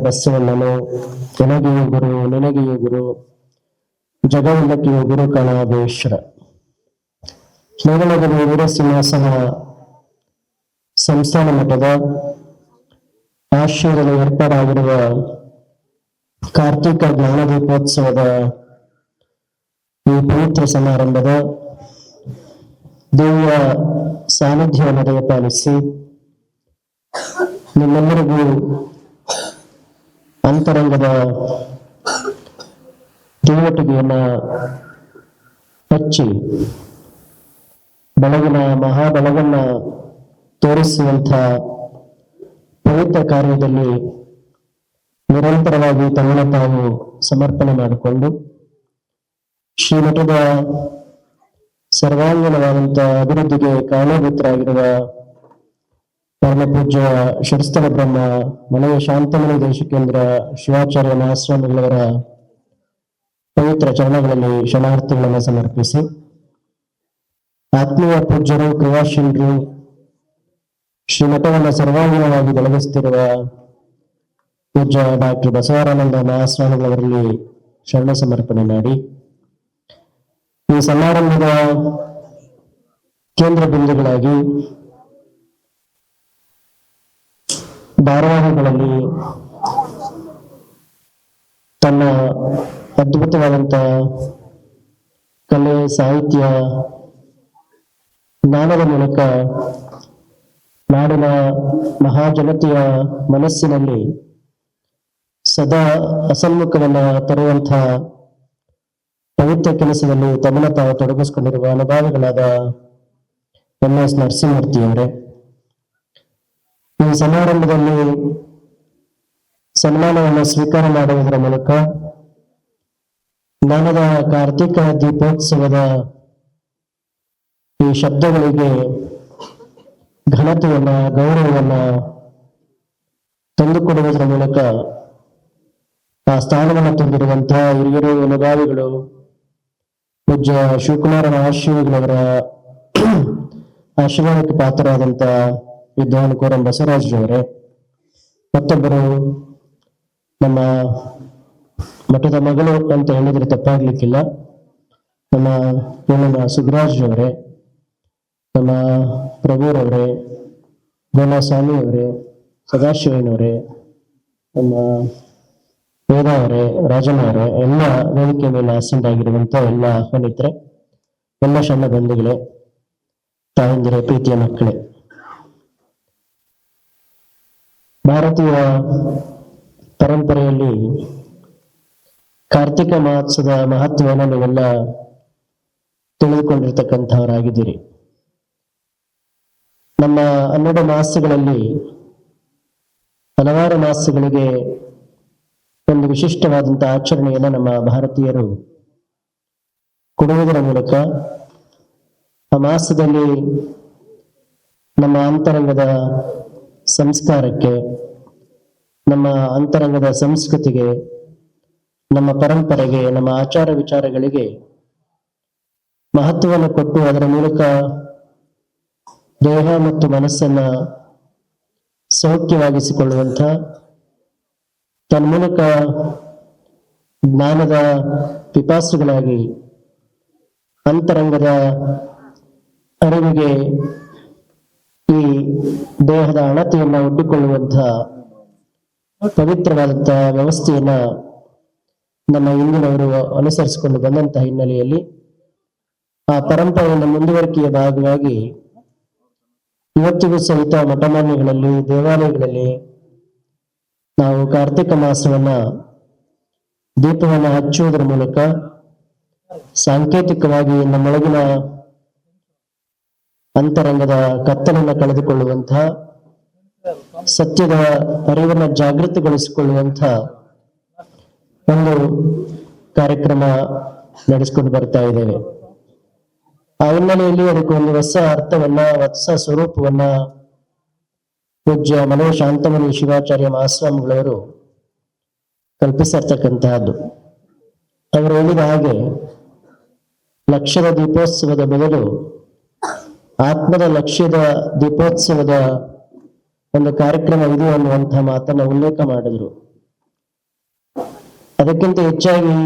ಬಸವಣ್ಣನು ನನಗೆಯೂ ಗುರು ನಿನಗೆಯೂ ಗುರು ಜಗವೆಲ್ಲಕ್ಕೆಯೂ ಗುರು ಕಣಾಬೇಶ್ವರ. ಕೇರಳದ ವೀರಸಿಂಹಾಸನ ಸಂಸ್ಥಾನ ಮಠದ ಆಶ್ರಯದಲ್ಲಿ ಏರ್ಪಾಡಾಗಿರುವ ಕಾರ್ತಿಕ ಜ್ಞಾನ ದೀಪೋತ್ಸವದ ಈ ಪವಿತ್ರ ಸಮಾರಂಭದ ದಿವ್ಯ ಸಾನ್ನಿಧ್ಯವನ್ನು ದಯಪಾಲಿಸಿ ನಿಮ್ಮೆಲ್ಲರಿಗೂ ಅಂತರಂಗದ ತಿಳುವಟಿಕೆಯನ್ನ ಹಚ್ಚಿ ಬೆಳಗಿನ ಮಹಾಬೆಳಗನ್ನ ತೋರಿಸುವಂಥ ಪವಿತ್ರ ಕಾರ್ಯದಲ್ಲಿ ನಿರಂತರವಾಗಿ ತಮ್ಮನ್ನು ತಾವು ಸಮರ್ಪಣೆ ಮಾಡಿಕೊಂಡು ಶ್ರೀಮಠದ ಸರ್ವಾಂಗೀಣವಾದಂಥ ಅಭಿವೃದ್ಧಿಗೆ ಕಾರಣಭೂತರಾಗಿರುವ ಪರಮ ಪೂಜ್ಯ ಶಿರಸ್ಥಲ ಬ್ರಹ್ಮ ಮನೆಯ ಶಾಂತಮಣಿ ದೇಶಿಕೇಂದ್ರ ಶಿವಾಚಾರ್ಯ ಮಹಾಸ್ವಾಮಿಗಳವರ ಪವಿತ್ರ ಚರಣಗಳಲ್ಲಿ ಶರಣಾರ್ಥಿಗಳನ್ನು ಸಮರ್ಪಿಸಿ, ಆತ್ಮೀಯ ಪೂಜ್ಯರು ಕ್ರಿಯಾಶೀಲರು ಶ್ರೀಮಠವನ್ನು ಸರ್ವಾಂಗೀಣವಾಗಿ ಬೆಳಗಿಸುತ್ತಿರುವ ಪೂಜ್ಯ ಡಾಕ್ಟರ್ ಬಸವರಾನಂದ ಮಹಾಸ್ವಾಮಿಗಳವರಲ್ಲಿ ಶರಣ ಸಮರ್ಪಣೆ ಮಾಡಿ, ಈ ಸಮಾರಂಭದ ಕೇಂದ್ರ ಬಿಂದುಗಳಾಗಿ ಧಾರವಾಹಿಗಳಲ್ಲಿ ತನ್ನ ಅದ್ಭುತವಾದಂಥ ಕಲೆ ಸಾಹಿತ್ಯ ಜ್ಞಾನದ ಮೂಲಕ ನಾಡಿನ ಮಹಾಜನತೆಯ ಮನಸ್ಸಿನಲ್ಲಿ ಸದಾ ಅಸನ್ಮುಖವನ್ನ ತರುವಂಥ ಪವಿತ್ರ ಕೆಲಸದಲ್ಲಿ ತಮ್ಮನ್ನು ತಾವು ತೊಡಗಿಸಿಕೊಂಡಿರುವ ಅನುಭಾವಿಗಳಾದ MS ನರಸಿಂಹಮೂರ್ತಿಯವರೇ, ಈ ಸಮಾರಂಭದಲ್ಲಿ ಸನ್ಮಾನವನ್ನು ಸ್ವೀಕಾರ ಮಾಡುವುದರ ಮೂಲಕ ಜ್ಞಾನದ ಕಾರ್ತಿಕ ದೀಪೋತ್ಸವದ ಈ ಶಬ್ದಗಳಿಗೆ ಘನತೆಯನ್ನ ಗೌರವವನ್ನ ತಂದುಕೊಡುವುದರ ಮೂಲಕ ಆ ಸ್ಥಾನವನ್ನು ತುಂಬಿರುವಂತಹ ಹಿರಿಯರು ಅನುಭಾವಿಗಳು ಪೂಜ್ಯ ಶಿವಕುಮಾರ ಮಹಾಶಿವಗಳವರ ಆಶೀರ್ವಾದಕ್ಕೆ ಪಾತ್ರರಾದಂಥ ವಿದ್ವಾನ್ ಕೋರಂ ಬಸವರಾಜ್ರವರೇ, ಮತ್ತೊಬ್ಬರು ನಮ್ಮ ಮಠದ ಮಗಳು ಅಂತ ಹೇಳಿದ್ರೆ ತಪ್ಪಾಗ್ಲಿಕ್ಕಿಲ್ಲ, ನಮ್ಮ ಪೂರ್ಣಮ ಸುಗ್ರಾಜ್ರವರೇ, ನಮ್ಮ ಪ್ರಭುರವರೇ, ಗೋಲಾಸ್ವಾಮಿಯವರೇ, ಸದಾಶಿವನವರೇ, ನಮ್ಮ ವೇದ ಅವರೇ, ರಾಜನವರೇ, ಎಲ್ಲ ವೇದಿಕೆ ಮೇಲೆ ಆಸೀನರಾಗಿರುವಂತ ಎಲ್ಲ ಆಹ್ವಾನಿತರೆ, ಎಲ್ಲ ಸಣ್ಣ ಬಂಧುಗಳೇ, ತಾಯಂದಿರೇ, ಪ್ರೀತಿಯ ಮಕ್ಕಳೇ, ಭಾರತೀಯ ಪರಂಪರೆಯಲ್ಲಿ ಕಾರ್ತಿಕ ಮಹೋತ್ಸವದ ಮಹತ್ವವನ್ನು ನೀವೆಲ್ಲ ತಿಳಿದುಕೊಂಡಿರ್ತಕ್ಕಂಥವರಾಗಿದ್ದೀರಿ. ನಮ್ಮ 12 ಮಾಸಗಳಲ್ಲಿ ಹಲವಾರು ಮಾಸಗಳಿಗೆ ಒಂದು ವಿಶಿಷ್ಟವಾದಂತಹ ಆಚರಣೆಯನ್ನು ನಮ್ಮ ಭಾರತೀಯರು ಕೊಡುವುದರ ಮೂಲಕ ಆ ಮಾಸದಲ್ಲಿ ನಮ್ಮ ಅಂತರಂಗದ ಸಂಸ್ಕಾರಕ್ಕೆ, ನಮ್ಮ ಅಂತರಂಗದ ಸಂಸ್ಕೃತಿಗೆ, ನಮ್ಮ ಪರಂಪರೆಗೆ, ನಮ್ಮ ಆಚಾರ ವಿಚಾರಗಳಿಗೆ ಮಹತ್ವವನ್ನು ಕೊಟ್ಟು ಅದರ ಮೂಲಕ ದೇಹ ಮತ್ತು ಮನಸ್ಸನ್ನ ಸೌಖ್ಯವಾಗಿಸಿಕೊಳ್ಳುವಂಥ, ತನ್ಮೂಲಕ ಜ್ಞಾನದ ಪಿಪಾಸುಗಳಾಗಿ ಅಂತರಂಗದ ಅರಿವಿಗೆ ಈ ದೇಹದ ಅಣತೆಯನ್ನ ಒಡ್ಡಿಕೊಳ್ಳುವಂಥ ಪವಿತ್ರವಾದಂತಹ ವ್ಯವಸ್ಥೆಯನ್ನ ನಮ್ಮ ಹಿಂದಿನವರು ಅನುಸರಿಸಿಕೊಂಡು ಬಂದಂತಹ ಹಿನ್ನೆಲೆಯಲ್ಲಿ ಆ ಪರಂಪರೆಯ ಮುಂದುವರಿಕೆಯ ಭಾಗವಾಗಿ ಇವತ್ತಿಗೂ ಸಹಿತ ಮಠಮಾನ್ಯಗಳಲ್ಲಿ, ದೇವಾಲಯಗಳಲ್ಲಿ ನಾವು ಕಾರ್ತಿಕ ಮಾಸವನ್ನ ದೀಪವನ್ನು ಹಚ್ಚುವುದರ ಮೂಲಕ ಸಾಂಕೇತಿಕವಾಗಿ ನಮ್ಮೊಳಗಿನ ಅಂತರಂಗದ ಕತ್ತಲನ್ನು ಕಳೆದುಕೊಳ್ಳುವಂತಹ, ಸತ್ಯದ ಅರಿವನ್ನು ಜಾಗೃತಿಗೊಳಿಸಿಕೊಳ್ಳುವಂಥ ಒಂದು ಕಾರ್ಯಕ್ರಮ ನಡೆಸಿಕೊಂಡು ಬರ್ತಾ ಇದ್ದೇವೆ. ಆ ಹಿನ್ನೆಲೆಯಲ್ಲಿ ಅದಕ್ಕೆ ಒಂದು ಹೊಸ ಅರ್ಥವನ್ನ, ಹೊಸ ಸ್ವರೂಪವನ್ನ ಪೂಜ್ಯ ಮನೆಯ ಶಾಂತಮಣಿ ಶಿವಾಚಾರ್ಯ ಮಹಾಸ್ವಾಮಿಗಳವರು ಕಲ್ಪಿಸಿರ್ತಕ್ಕಂತಹದ್ದು. ಅವರು ಹೇಳಿದ ಹಾಗೆ ಲಕ್ಷ್ಯದ ದೀಪೋತ್ಸವದ ಬದಲು ಆತ್ಮದ ಲಕ್ಷ್ಯದ ದೀಪೋತ್ಸವದ ಒಂದು ಕಾರ್ಯಕ್ರಮ ಇದೆ ಅನ್ನುವಂತಹ ಮಾತನ್ನ ಉಲ್ಲೇಖ ಮಾಡಿದ್ರು. ಅದಕ್ಕಿಂತ ಹೆಚ್ಚಾಗಿ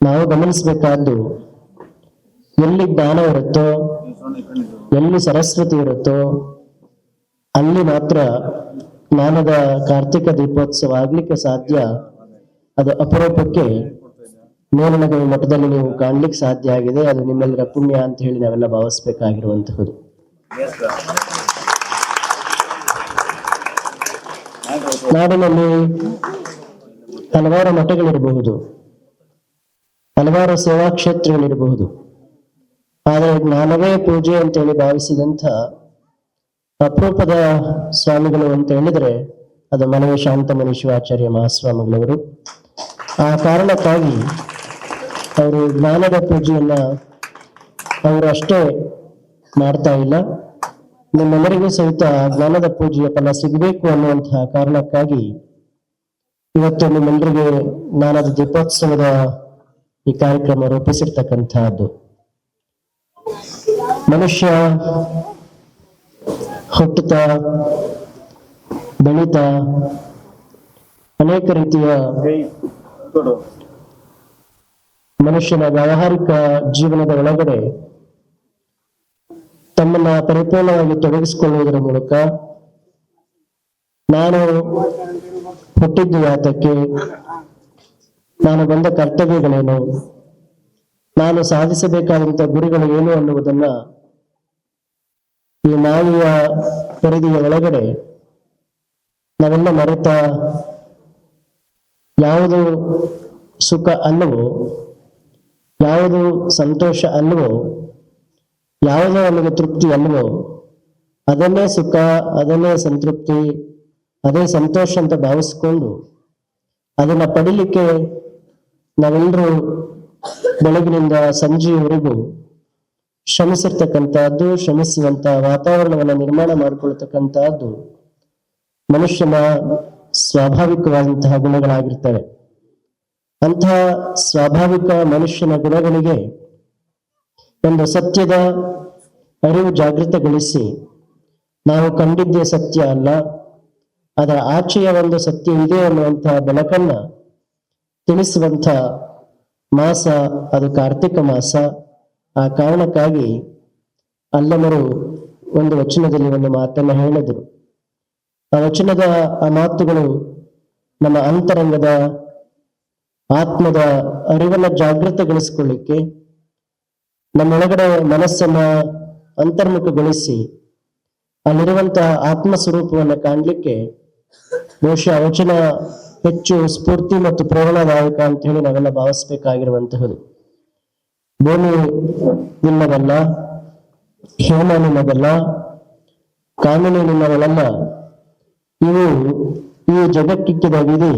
ನಾವು ಗಮನಿಸಬೇಕಾದ್ದು, ಎಲ್ಲಿ ಜ್ಞಾನ ಇರುತ್ತೋ, ಎಲ್ಲಿ ಸರಸ್ವತಿ ಇರುತ್ತೋ ಅಲ್ಲಿ ಮಾತ್ರ ಜ್ಞಾನದ ಕಾರ್ತಿಕ ದೀಪೋತ್ಸವ ಆಗ್ಲಿಕ್ಕೆ ಸಾಧ್ಯ. ಅದು ಅಪರೂಪಕ್ಕೆ ನೇರನಗರ ಮಠದಲ್ಲಿ ನೀವು ಕಾಣ್ಲಿಕ್ಕೆ ಸಾಧ್ಯ ಆಗಿದೆ. ಅದು ನಿಮ್ಮೆಲ್ಲರ ಪುಣ್ಯ ಅಂತ ಹೇಳಿ ನಾವೆಲ್ಲ ಭಾವಿಸ್ಬೇಕಾಗಿರುವಂತಹದ್ದು. ನಾಡಿನಲ್ಲಿ ಹಲವಾರು ಮಠಗಳಿರಬಹುದು, ಹಲವಾರು ಸೇವಾ ಕ್ಷೇತ್ರಗಳಿರಬಹುದು. ಆದರೆ ಜ್ಞಾನವೇ ಪೂಜೆ ಅಂತ ಹೇಳಿ ಭಾವಿಸಿದಂಥ ಅಪರೂಪದ ಸ್ವಾಮಿಗಳು ಅಂತ ಹೇಳಿದ್ರೆ ಅದು ಮನವಿ ಶಾಂತಮುನಿ ಶಿವಾಚಾರ್ಯ ಮಹಾಸ್ವಾಮಿಗಳವರು. ಆ ಕಾರಣಕ್ಕಾಗಿ ಅವರು ಜ್ಞಾನದ ಪೂಜೆಯನ್ನ ಅವರು ಅಷ್ಟೇ ಮಾಡ್ತಾ ಇಲ್ಲ, ನಿಮ್ಮೆಲ್ಲರಿಗೂ ಸಹಿತ ಜ್ಞಾನದ ಪೂಜೆಯ ಫಲ ಸಿಗಬೇಕು ಅನ್ನುವಂತಹ ಕಾರಣಕ್ಕಾಗಿ ಇವತ್ತು ನಿಮ್ಮೆಲ್ಲರಿಗೆ ಜ್ಞಾನದ ದೀಪೋತ್ಸವದ ಈ ಕಾರ್ಯಕ್ರಮ ರೂಪಿಸಿರ್ತಕ್ಕಂತಹದ್ದು. ಮನುಷ್ಯ ಹುಟ್ಟುತ್ತಾ ಬೆಳೀತಾ ಅನೇಕ ರೀತಿಯ ಮನುಷ್ಯನ ವ್ಯಾವಹಾರಿಕ ಜೀವನದ ಒಳಗಡೆ ತಮ್ಮನ್ನ ಪರಿಪೂರ್ಣವಾಗಿ ತೊಡಗಿಸಿಕೊಳ್ಳುವುದರ ಮೂಲಕ ನಾನು ಹುಟ್ಟಿದ್ದು ಯಾತಕ್ಕೆ, ನಾನು ಬಂದ ಕರ್ತವ್ಯಗಳೇನು, ನಾನು ಸಾಧಿಸಬೇಕಾದಂತ ಗುರಿಗಳು ಏನು ಅನ್ನುವುದನ್ನ ಈ ನಾಯಿಯ ಪರಿಧಿಯ ಒಳಗಡೆ ನಾವೆಲ್ಲ ಮರೆತ ಯಾವುದು ಸುಖ ಅಲ್ಲವೋ, ಯಾವುದು ಸಂತೋಷ ಅಲ್ಲವೋ, ಯಾವುದೋ ನಮಗೆ ತೃಪ್ತಿ ಅಲ್ಲವೋ ಅದನ್ನೇ ಸುಖ, ಅದನ್ನೇ ಸಂತೃಪ್ತಿ, ಅದೇ ಸಂತೋಷ ಅಂತ ಭಾವಿಸ್ಕೊಂಡು ಅದನ್ನ ಪಡಿಲಿಕ್ಕೆ ನಾವೆಲ್ಲರೂ ಬೆಳಗಿನಿಂದ ಸಂಜೆಯವರೆಗೂ ಶ್ರಮಿಸಿರ್ತಕ್ಕಂಥದ್ದು, ಶ್ರಮಿಸುವಂತ ವಾತಾವರಣವನ್ನು ನಿರ್ಮಾಣ ಮಾಡಿಕೊಳ್ತಕ್ಕಂತಹದ್ದು ಮನುಷ್ಯನ ಸ್ವಾಭಾವಿಕವಾದಂತಹ ಗುಣಗಳಾಗಿರ್ತವೆ. ಅಂತಹ ಸ್ವಾಭಾವಿಕ ಮನುಷ್ಯನ ಗುಣಗಳಿಗೆ ಒಂದು ಸತ್ಯದ ಅರಿವು ಜಾಗೃತಗೊಳಿಸಿ ನಾವು ಕಂಡಿದ್ದೇ ಸತ್ಯ ಅಲ್ಲ, ಅದರ ಆಚೆಯ ಒಂದು ಸತ್ಯ ಇದೆ ಅನ್ನುವಂತಹ ಬೆಳಕನ್ನ ತಿಳಿಸುವಂತ ಮಾಸ ಅದು ಕಾರ್ತಿಕ ಮಾಸ. ಆ ಕಾರಣಕ್ಕಾಗಿ ಅಲ್ಲಮರು ಒಂದು ವಚನದಲ್ಲಿ ಒಂದು ಮಾತನ್ನ ಹೇಳಿದರು. ಆ ವಚನದ ಆ ಮಾತುಗಳು ನಮ್ಮ ಅಂತರಂಗದ ಆತ್ಮದ ಅರಿವನ್ನ ಜಾಗೃತಗೊಳಿಸಿಕೊಳ್ಳಿಕ್ಕೆ, ನಮ್ಮೊಳಗಡೆ ಮನಸ್ಸನ್ನ ಅಂತರ್ಮುಖಗೊಳಿಸಿ ಅಲ್ಲಿರುವಂತಹ ಆತ್ಮ ಸ್ವರೂಪವನ್ನು ಕಾಣ್ಲಿಕ್ಕೆ ಬಹುಶಃ ವಚನ ಹೆಚ್ಚು ಸ್ಫೂರ್ತಿ ಮತ್ತು ಪ್ರೇರಣಾದಾಯಕ ಅಂತ ಹೇಳಿ ನಾವೆಲ್ಲ ಭಾವಿಸ್ಬೇಕಾಗಿರುವಂತಹದ್ದು. ಭೂಮಿ ನಿಮ್ಮದಲ್ಲ, ಹೇಮ ನಿಮ್ಮದಲ್ಲ, ಕಾಮಿನಿ ನಿಮ್ಮದಲ್ಲ, ಇವು ಈ ಜಗಕ್ಕಿಕ್ಕಿದ ವಿಧಿ,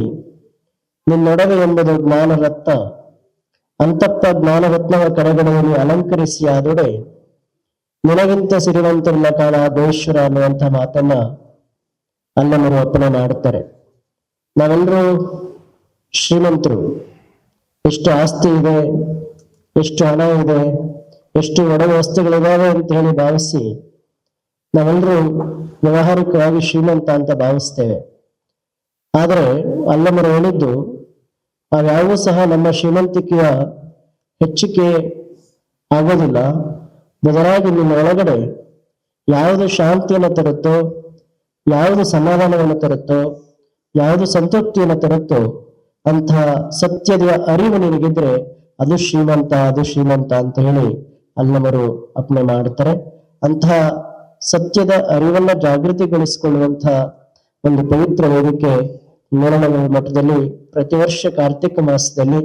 ನಿನ್ನೊಡವೆ ಎಂಬುದು ಜ್ಞಾನರತ್ನ, ಅಂತಪ್ಪ ಜ್ಞಾನರತ್ನವ ಕಡೆಗಡೆಯಲ್ಲಿ ಅಲಂಕರಿಸಿ ಆದೊಡೆ ನಿನಗಿಂತ ಸಿರಿವಂತರಿಲ್ಲ ಕಾಣ ದೇಶ್ವರ ಅನ್ನುವಂಥ ಮಾತನ್ನ ಅಲ್ಲಮರು ಅಪ್ಪಣೆ ಮಾಡುತ್ತಾರೆ. ನಾವೆಲ್ಲರೂ ಶ್ರೀಮಂತರು, ಎಷ್ಟು ಆಸ್ತಿ ಇದೆ, ಎಷ್ಟು ಹಣ ಇದೆ, ಎಷ್ಟು ಒಡವೆ ವಸ್ತುಗಳಿದಾವೆ ಅಂತ ಹೇಳಿ ಭಾವಿಸಿ ನಾವೆಲ್ಲರೂ ವ್ಯವಹಾರಿಕವಾಗಿ ಶ್ರೀಮಂತ ಅಂತ ಭಾವಿಸ್ತೇವೆ. ಆದರೆ ಅಲ್ಲಮರು ಹೇಳಿದ್ದು ಅವ್ಯಾವೂ ಸಹ ನಮ್ಮ ಶ್ರೀಮಂತಿಕೆಯ ಹೆಚ್ಚಿಕೆ ಆಗೋದಿಲ್ಲ. ಬದಲಾಗಿ ನಿನ್ನ ಒಳಗಡೆ ಯಾವುದು ಶಾಂತಿಯನ್ನು ತರುತ್ತೋ, ಯಾವುದು ಸಮಾಧಾನವನ್ನು ತರುತ್ತೋ, ಯಾವುದು ಸಂತೃಪ್ತಿಯನ್ನು ತರುತ್ತೋ ಅಂತಹ ಸತ್ಯದ ಅರಿವು ನಿನಗಿದ್ರೆ ಅದು ಶ್ರೀಮಂತ, ಅದು ಶ್ರೀಮಂತ ಅಂತ ಹೇಳಿ ಅಲ್ಲಮರು ಅಪ್ಪಣೆ ಮಾಡುತ್ತಾರೆ. ಅಂತಹ ಸತ್ಯದ ಅರಿವನ್ನ ಜಾಗೃತಿಗೊಳಿಸಿಕೊಳ್ಳುವಂತಹ ಒಂದು ಪವಿತ್ರ ವೇದಿಕೆ ನೇರನಗರ ಮಠದಲ್ಲಿ ಪ್ರತಿ ವರ್ಷ ಕಾರ್ತಿಕ ಮಾಸದಲ್ಲಿ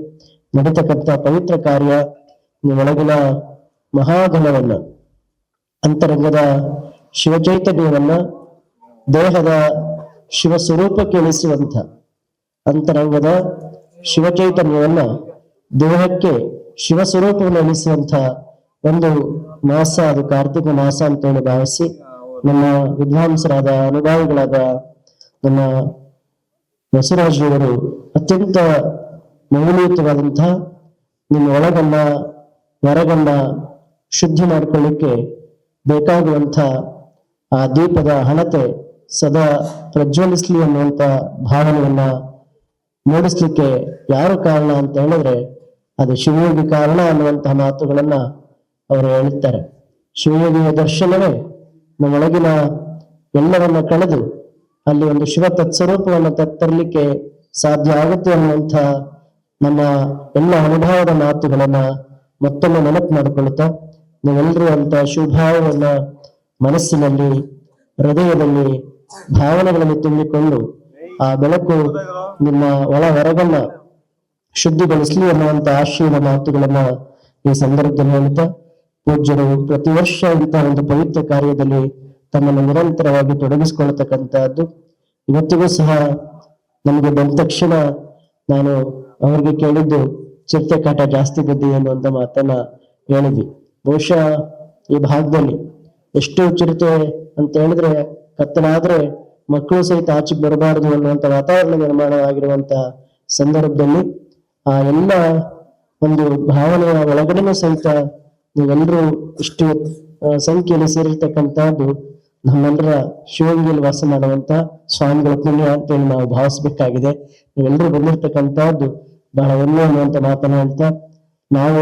ನಡೀತಕ್ಕಂಥ ಪವಿತ್ರ ಕಾರ್ಯ. ಒಳಗಿನ ಮಹಾಧನವನ್ನ, ಅಂತರಂಗದ ಶಿವಚೈತನ್ಯವನ್ನ ದೇಹದ ಶಿವ ಸ್ವರೂಪಕ್ಕೆ ಇಳಿಸುವಂತ, ಅಂತರಂಗದ ಶಿವಚೈತನ್ಯವನ್ನ ದೇಹಕ್ಕೆ ಶಿವ ಸ್ವರೂಪವನ್ನು ಇಳಿಸುವಂತ ಒಂದು ಮಾಸ ಅದು ಕಾರ್ತಿಕ ಮಾಸ ಅಂತ ಹೇಳಿ ಭಾವಿಸಿ ನಮ್ಮ ವಿದ್ವಾಂಸರಾದ ಅನುಭಾವಿಗಳಾದ ನಮ್ಮ ಬಸವರಾಜರವರು ಅತ್ಯಂತ ಮೌಲ್ಯಯುತವಾದಂತಹ ನಿಮ್ಮ ಒಳಗನ್ನ ಹೊರಗನ್ನ ಶುದ್ಧಿ ಮಾಡಿಕೊಳ್ಳಿಕ್ಕೆ ಬೇಕಾಗುವಂಥ ಆ ದೀಪದ ಹಣತೆ ಸದಾ ಪ್ರಜ್ವಲಿಸ್ಲಿ ಅನ್ನುವಂಥ ಭಾವನೆಯನ್ನ ಮೂಡಿಸ್ಲಿಕ್ಕೆ ಯಾರು ಕಾರಣ ಅಂತ ಹೇಳಿದ್ರೆ ಅದು ಶಿವಯೋಗಿ ಕಾರಣ ಅನ್ನುವಂತಹ ಮಾತುಗಳನ್ನ ಅವರು ಹೇಳುತ್ತಾರೆ. ಶಿವಯೋಗಿಯ ದರ್ಶನವೇ ನಮ್ಮೊಳಗಿನ ಎಲ್ಲವನ್ನ ಕಳೆದು ಅಲ್ಲಿ ಒಂದು ಶಿವ ತತ್ಸ್ವರೂಪವನ್ನು ತತ್ತರಲಿಕ್ಕೆ ಸಾಧ್ಯ ಆಗುತ್ತೆ ಅನ್ನುವಂಥ ನಮ್ಮ ಎಲ್ಲ ಅನುಭವದ ಮಾತುಗಳನ್ನ ಮತ್ತೊಮ್ಮೆ ನೆನಪು ಮಾಡಿಕೊಳ್ತಾ ನೀವೆಲ್ಲರೂ ಅಂತ ಶುಭಾವವನ್ನ ಮನಸ್ಸಿನಲ್ಲಿ, ಹೃದಯದಲ್ಲಿ, ಭಾವನೆಗಳಲ್ಲಿ ತುಂಬಿಕೊಂಡು ಆ ಬೆಳಕು ನಿಮ್ಮ ಒಳ ಹೊರಗನ್ನ ಶುದ್ಧಿಗೊಳಿಸಲಿ ಅನ್ನುವಂತ ಆಶಯದ ಮಾತುಗಳನ್ನ ಈ ಸಂದರ್ಭದಲ್ಲಿ ಹೇಳ್ತಾ, ಪೂಜ್ಯರು ಪ್ರತಿ ವರ್ಷ ಇಂತಹ ಒಂದು ಪವಿತ್ರ ಕಾರ್ಯದಲ್ಲಿ ತಮ್ಮನ್ನು ನಿರಂತರವಾಗಿ ತೊಡಗಿಸಿಕೊಳ್ಳತಕ್ಕಂತಹದ್ದು. ಇವತ್ತಿಗೂ ಸಹ ನಮಗೆ ಬಂದ ತಕ್ಷಣ ನಾನು ಅವ್ರಿಗೆ ಕೇಳಿದ್ದು ಚಿರತೆ ಕಾಟ ಜಾಸ್ತಿ ಬಿದ್ದಿದೆ ಅನ್ನುವಂತ ಮಾತನ್ನ ಹೇಳಿದ್ವಿ. ಬಹುಶಃ ಈ ಭಾಗದಲ್ಲಿ ಎಷ್ಟು ಚಿರತೆ ಅಂತ ಹೇಳಿದ್ರೆ ಕತ್ತಲಾದ್ರೆ ಮಕ್ಕಳು ಸಹಿತ ಆಚೆಗೆ ಬರಬಾರದು ಅನ್ನುವಂತ ವಾತಾವರಣ ನಿರ್ಮಾಣವಾಗಿರುವಂತ ಸಂದರ್ಭದಲ್ಲಿ ಆ ಎಲ್ಲ ಒಂದು ಭಾವನೆಯ ಒಳಗಡೆನೂ ಸಹಿತ ನೀವೆಲ್ಲರೂ ಇಷ್ಟು ಸಂಖ್ಯೆಯಲ್ಲಿ ಸೇರಿರ್ತಕ್ಕಂತಹದ್ದು ನಮ್ಮೆಲ್ಲರ ಶಿವಗಂಗೆಯಲ್ಲಿ ವಾಸ ಮಾಡುವಂತ ಸ್ವಾಮಿಗಳ ಪುಣ್ಯ ಅಂತೇಳಿ ನಾವು ಭಾವಿಸ್ಬೇಕಾಗಿದೆ. ನೀವೆಲ್ಲರೂ ಬಂದಿರ್ತಕ್ಕಂತಹದ್ದು ಬಹಳ ಹೆಮ್ಮೆ ಅನ್ನುವಂತ ಮಾತನ್ನ ಹೇಳ್ತಾ ನಾವು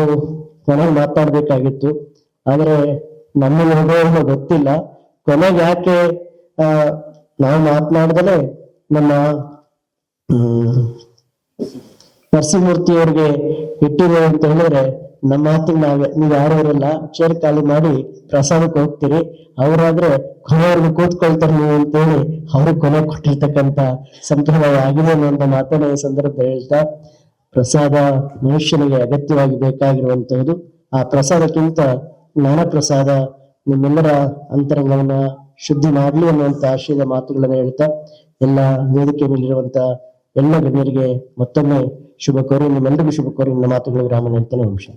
ಕೊನೆಗೆ ಮಾತಾಡ್ಬೇಕಾಗಿತ್ತು, ಆದ್ರೆ ನಮ್ಮ ಅನುಭವ ಗೊತ್ತಿಲ್ಲ. ಕೊನೆಗೆ ಯಾಕೆ ನಾವು ಮಾತನಾಡ್ದಲೇ ನಮ್ಮ ನರಸಿಂಹಮೂರ್ತಿಯವರಿಗೆ ಇಟ್ಟಿದೆ ಅಂತ ಹೇಳಿದ್ರೆ ನಮ್ಮ ಮಾತಿಗೆ ನೀವು ಯಾರು ಇರಲ್ಲ, ಚೇರ್ ಖಾಲಿ ಮಾಡಿ ಪ್ರಸಾದಕ್ಕೆ ಹೋಗ್ತೀರಿ, ಅವರಾದ್ರೆ ಕೊನೆಯವರೆಗೂ ಕೂತ್ಕೊಳ್ತಾರೆ ನೀವು ಅಂತೇಳಿ ಅವ್ರಿಗೆ ಕೊನೆ ಕೊಟ್ಟಿರ್ತಕ್ಕಂಥ ಸಂಪ್ರದಾಯ ಆಗಿದೆ ಅನ್ನುವಂಥ ಮಾತನ್ನ ಈ ಸಂದರ್ಭದಲ್ಲಿ ಹೇಳ್ತಾ, ಪ್ರಸಾದ ಮನುಷ್ಯನಿಗೆ ಅಗತ್ಯವಾಗಿ ಬೇಕಾಗಿರುವಂತಹದ್ದು. ಆ ಪ್ರಸಾದಕ್ಕಿಂತ ಜ್ಞಾನ ಪ್ರಸಾದ ನಿಮ್ಮೆಲ್ಲರ ಅಂತರಂಗವನ್ನ ಶುದ್ಧಿ ಮಾಡ್ಲಿ ಅನ್ನುವಂತ ಆಶಯದ ಮಾತುಗಳನ್ನ ಹೇಳ್ತಾ ಎಲ್ಲ ವೇದಿಕೆ ಮೇಲಿರುವಂತ ಎಲ್ಲ ಗಣ್ಯರಿಗೆ ಮತ್ತೊಮ್ಮೆ ಶುಭ ಕೋರಿ, ನಿಮ್ಮೆಲ್ಲರಿಗೂ ಶುಭ ಕೋರಿ ನನ್ನ ಮಾತುಗಳು ವಿರಾಮ ಹೇಳ್ತೇನೆ. ವಂಶ